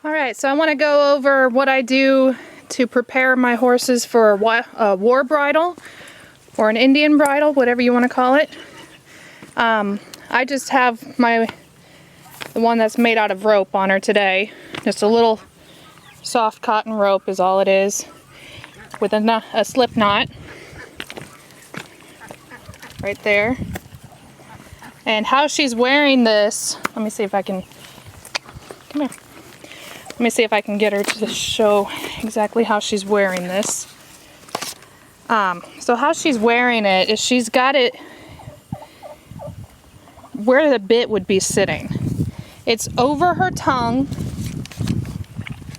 Alright, so I want to go over what I do to prepare my horses for a war bridle or an Indian bridle, whatever you want to call it. I just have the one that's made out of rope on her today. Just a little soft cotton rope is all it is, with a slip knot right there. And how she's wearing this, let me see if I can, come here. Let me see if I can get her to show exactly how she's wearing this. So how she's wearing it is she's got it where the bit would be sitting. It's over her tongue.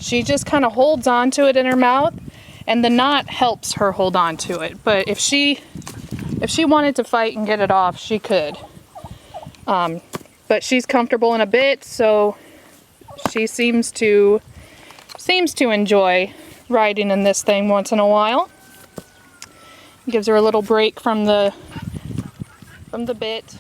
She just kind of holds on to it in her mouth, and the knot helps her hold on to it. But if she wanted to fight and get it off, she could. But she's comfortable in a bit, so she seems to enjoy riding in this thing once in a while. Gives her a little break from the bit.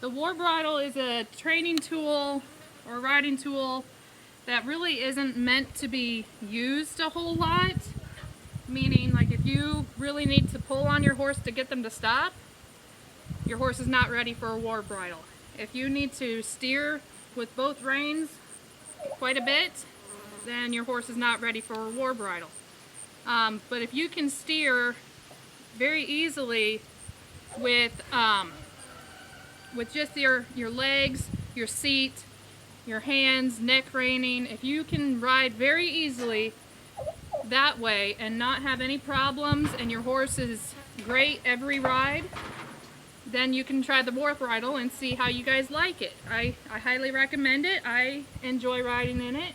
The war bridle is a training tool or riding tool that really isn't meant to be used a whole lot. Meaning, like, if you really need to pull on your horse to get them to stop, your horse is not ready for a war bridle. If you need to steer with both reins quite a bit, then your horse is not ready for a war bridle. But if you can steer very easily with just your legs, your seat, your hands, neck reining, if you can ride very easily that way and not have any problems and your horse is great every ride, then you can try the war bridle and see how you guys like it. I highly recommend it. I enjoy riding in it.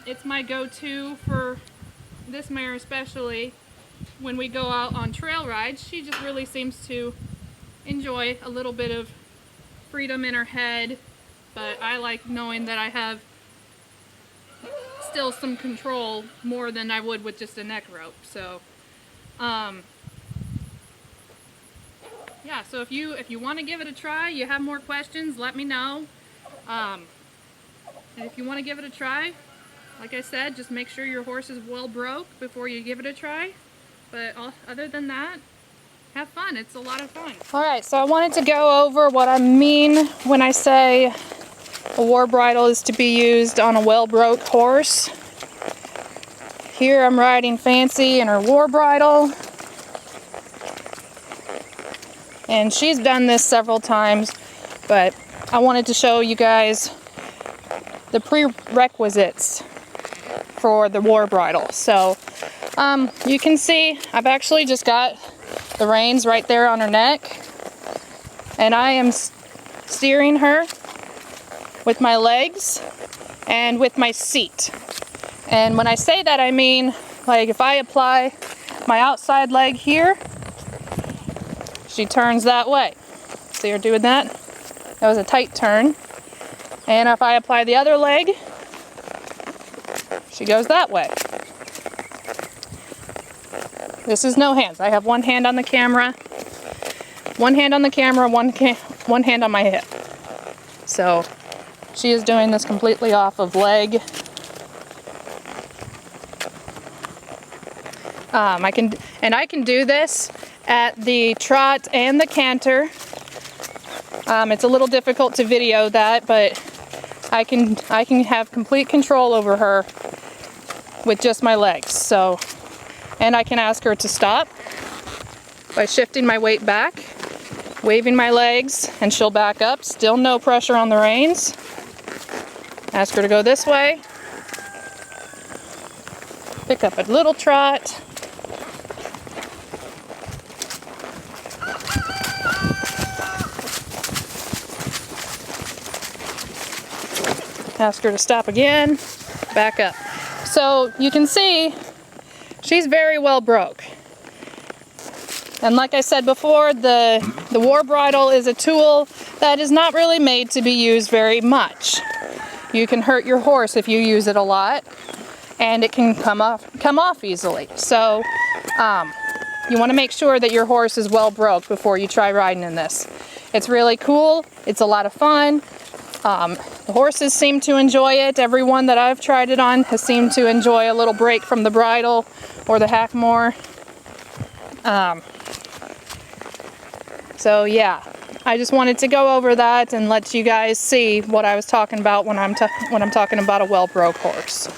It's my go-to for this mare, especially when we go out on trail rides. She just really seems to enjoy a little bit of freedom in her head, but I like knowing that I have still some control more than I would with just a neck rope. So yeah, so if you want to give it a try, you have more questions, let me know. And if you want to give it a try, like I said, just make sure your horse is well broke before you give it a try. But other than that, have fun. It's a lot of fun. Alright, so I wanted to go over what I mean when I say a war bridle is to be used on a well-broke horse. Here I'm riding Fancy in her war bridle. And she's done this several times, but I wanted to show you guys the prerequisites for the war bridle. So you can see I've actually just got the reins right there on her neck, and I am steering her with my legs and with my seat. And when I say that, I mean, like, if I apply my outside leg here, she turns that way. See her doing that? That was a tight turn. And if I apply the other leg, she goes that way. This is no hands. I have one hand on the camera, one hand on my hip. So she is doing this completely off of leg. I can do this at the trot and the canter. It's a little difficult to video that, but I can have complete control over her with just my legs. So, and I can ask her to stop by shifting my weight back, waving my legs, and she'll back up. Still no pressure on the reins. Ask her to go this way. Pick up a little trot. Ask her to stop again, back up. So you can see she's very well broke. And like I said before, the war bridle is a tool that is not really made to be used very much. You can hurt your horse if you use it a lot. and it can come off easily. So you want to make sure that your horse is well broke before you try riding in this. It's really cool. It's a lot of fun. The horses seem to enjoy it. Everyone that I've tried it on has seemed to enjoy a little break from the bridle or the hackamore. So yeah, I just wanted to go over that and let you guys see what I was talking about when I'm talking about a well-broke horse.